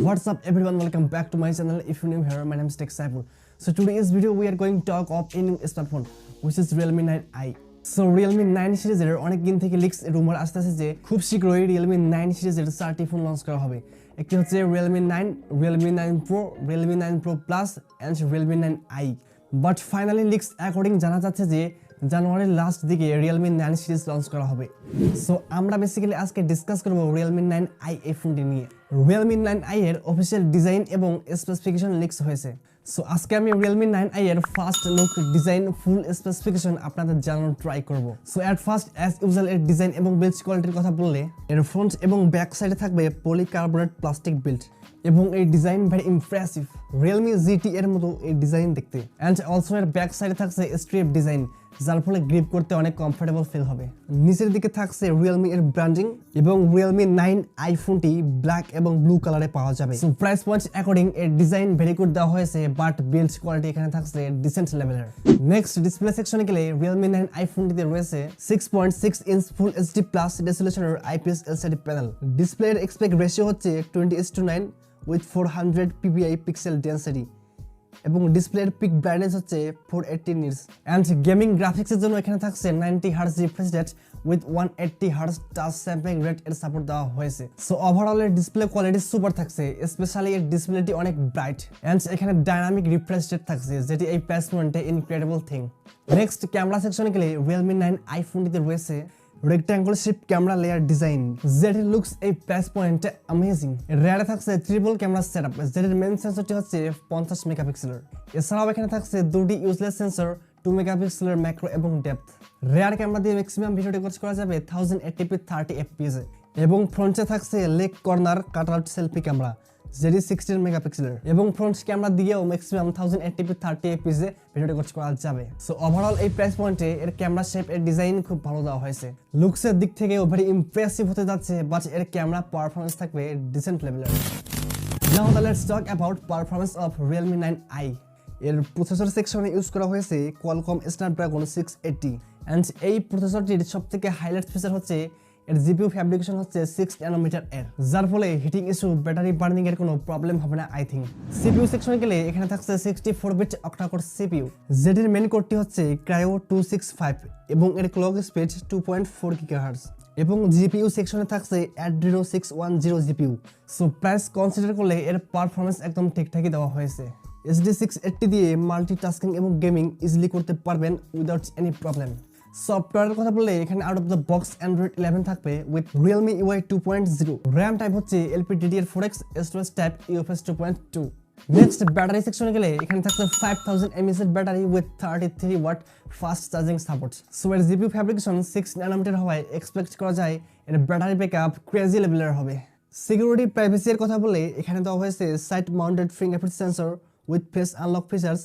What's up everyone, welcome back to my channel. If you're new here, my name is Tech Saiful. So today's video we are going to talk of a new smartphone which is Realme 9i. So Realme 9 সিরিজের অনেক দিন থেকে leaks রুমার আসতেছে যে খুব শীঘ্রই Realme 9 সিরিজের 4টি ফোন লঞ্চ করা হবে। একটি হচ্ছে Realme 9, Realme 9 Pro, Realme 9 Pro Plus and Realme 9i. But finally leaks according জানা যাচ্ছে যে জানুয়ারির লাস্ট দিকে Realme 9 সিরিজ লঞ্চ করা হবে। সো আমরা বেসিক্যালি আজকে ডিসকাস করব Realme 9i এই ফোনটি নিয়ে। Realme 9i এর অফিশিয়াল ডিজাইন এবং স্পেসিফিকেশন লিক্স হয়েছে। সো আজকে আমি Realme 9i এর ফার্স্ট লুক, ডিজাইন, ফুল স্পেসিফিকেশন আপনাদের জানানোর ট্রাই করব। So at first as usual এর ডিজাইন এবং বিল্ড কোয়ালিটির কথা বললে এর ফ্রন্ট এবং ব্যাক সাইডে থাকবে পলিকার্বনেট প্লাস্টিক বিল্ড এবং এই design very impressive, Realme GT এর মতো এই ডিজাইন দেখতে। এন্ড অলসো এর ব্যাক সাইডে থাকছে স্ট্রিপ ডিজাইন, যার ফলে গ্রিপ করতে অনেক কমফোর্টেবল ফিল হবে। নিচের দিকে থাকছে Realme এর ব্র্যান্ডিং এবং Realme 9i ফোনটি ব্ল্যাক এবং ব্লু কালারে পাওয়া যাবে। সো প্রাইস পয়েন্ট অ্যাকর্ডিং এর ডিজাইন ভেরি গুড দেওয়া হয়েছে, বাট বিল্ড কোয়ালিটি এখানে থাকছে ডিসেন্ট লেভেলের। নেক্সট ডিসপ্লে সেকশনে গেলে Realme 9i ফোনটিতে রয়েছে 6.6 ইঞ্চ ফুল এইচডি প্লাস রেজোলিউশনের IPS LCD প্যানেল। ডিসপ্লের এক্সপেক্ট রেশিও হচ্ছে 20:9 উইথ 400 ppi পিক্সেল ডেন্সিটি এবং ডিসপ্লের পিক ব্রাইটনেস হচ্ছে 480 নিটস। এন্ড গেমিং গ্রাফিক্সের জন্য এখানে থাকছে 90 hertz refresh rate with 180 hertz touch sampling rate এর সাপোর্ট দেওয়া হয়েছে। সো ওভারঅল এর ডিসপ্লে কোয়ালিটি সুপার থাকছে, স্পেশালি এর ডিসপ্লেটি অনেক ব্রাইট এন্ড এখানে ডাইনামিক রিফ্রেশ রেট থাকছে, যেটি এই প্রাইস পয়েন্টে ইনক্রেডিবল থিং। নেক্সট ক্যামেরা সেকশনে গেলে Realme 9i ফোনটিতে রয়েছে rectangular shape camera layer design, যেটি লুকস এই প্রাইস পয়েন্টে অ্যামেজিং। রেয়ারে থাকছে ট্রিপল ক্যামেরা সেটআপ, যেটির মেইন সেন্সরটি হচ্ছে 50 মেগাপিক্সেলের। এছাড়াও এখানে থাকছে দুটি ইউজলেস সেন্সর, 2 মেগাপিক্সেলের ম্যাক্রো এবং ডেপথ। রেয়ার ক্যামেরা দিয়ে ম্যাক্সিমাম ভিডিও রেকর্ড করা যাবে 1080p 30 fps এ। এবং ফ্রন্টে থাকছে leg corner cutout selfie camera, যেটি 16 মেগাপিক্সেলের এবং ফ্রন্ট ক্যামেরা দিয়েও ম্যাক্সিমাম 1080p 30 fps এ ভিডিও রেকর্ড করা যাবে। সো ওভারঅল এই প্রাইস পয়েন্টে এর ক্যামেরা শেপ এর ডিজাইন খুব ভালো দেওয়া হয়েছে। লুকসের দিক থেকেও ভেরি ইমপ্রেসিভ হতে যাচ্ছে, বাট এর ক্যামেরা পারফরম্যান্স থাকবে ডিসেন্ট লেভেলের। Now let's talk about performance of Realme 9i। এর প্রসেসর সেকশনে ইউজ করা হয়েছে Qualcomm Snapdragon 680 এন্ড এই প্রসেসরটির সবথেকে হাইলাইট ফিচার হচ্ছে এর জিপিইউ ফ্যাব্রিকেশন হচ্ছে 6 ন্যানোমিটার এর, যার ফলে হিটিং ইস্যু, ব্যাটারি বার্নিং এর কোনো প্রবলেম হবে না আই থিঙ্ক। সিপিইউ সেকশনে গেলে এখানে থাকছে 64 বিট অক্টা-কোর সিপিইউ, যেটির মেইন কোরটি হচ্ছে Cryo 265 এবং এর ক্লক স্পিড 2.4 GHz এবং জিপিইউ সেকশনে থাকছে Adreno 610 GPU. So price consider করলে এর পারফরম্যান্স একদম ঠিকঠাকই দেওয়া হয়েছে। HD 680 দিয়ে মাল্টিটাস্কিং এবং গেমিং ইজিলি করতে পারবেন উইদাউট এনি প্রবলেম। সফটওয়্যারের কথা বললে এখানে out of the box Android 11 থাকবে with Realme UI 2.0, RAM type হচ্ছে LPDDR4X, storage type UFS 2.2। Next battery সেকশনে গেলে এখানে থাকছে 5000 mAh এর battery with 33 watt fast charging support. So এর জিপিইউ ফ্যাব্রিকেশন 6 ন্যানোমিটার হওয়ায় এক্সপেক্ট করা যায় এর ব্যাটারি ব্যাকআপ ক্রেজি লেভেলের হবে। সিকিউরিটি প্রাইভেসি এর কথা বলে এখানে দেওয়া হয়েছে side mounted fingerprint sensor with face unlock features.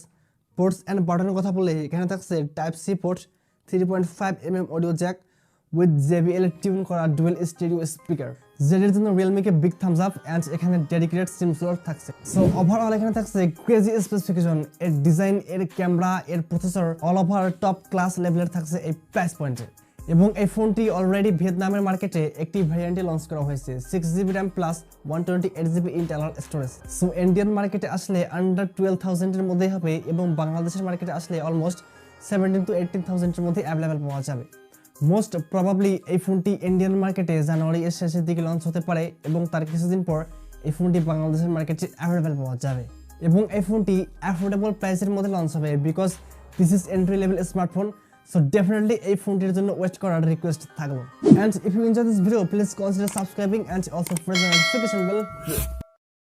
Ports and বাটনের কথা বলে এখানে থাকছে type C port, 3.5 mm audio jack with JBL tune করা ডুয়েল স্টেরিও স্পিকার, যেটার জন্য Realme কে বিগ থামস আপ এন্ড এখানে ডেডিকেটেড সিম স্লট থাকছে। সো ওভারঅল এখানে থাকছে ক্রেজি স্পেসিফিকেশন, এর ডিজাইন, এর ক্যামেরা, এর processor all over top class লেভেলের থাকছে এই প্রাইস পয়েন্টে। এবং এই ফোনটি অলরেডি ভিয়েতনামের মার্কেটে একটি ভ্যারিয়েন্টে লঞ্চ করা হয়েছে 6GB RAM plus 128GB internal storage. So Indian মার্কেটে আসলে আন্ডার 12,000 এর মধ্যেই হবে এবং বাংলাদেশের মার্কেটে আসলে অলমোস্ট 17,000 to 18,000 এর মধ্যে অ্যাভেলেবেল পাওয়া যাবে। মোস্ট প্রবাবলি এই ফোনটি ইন্ডিয়ান মার্কেটে জানুয়ারি এর শেষের দিকে লঞ্চ হতে পারে এবং তার কিছুদিন পর এই ফোনটি বাংলাদেশের মার্কেটে অ্যাভেলেবেল পাওয়া যাবে এবং এই ফোনটি অ্যাফোর্ডেবল প্রাইসের মধ্যে লঞ্চ হবে because this is entry level smartphone. So definitely এই ফোনটির জন্য ওয়েট করার রিকোয়েস্ট থাকলো। And if you enjoy this video, please consider subscribing and also press the notification bell.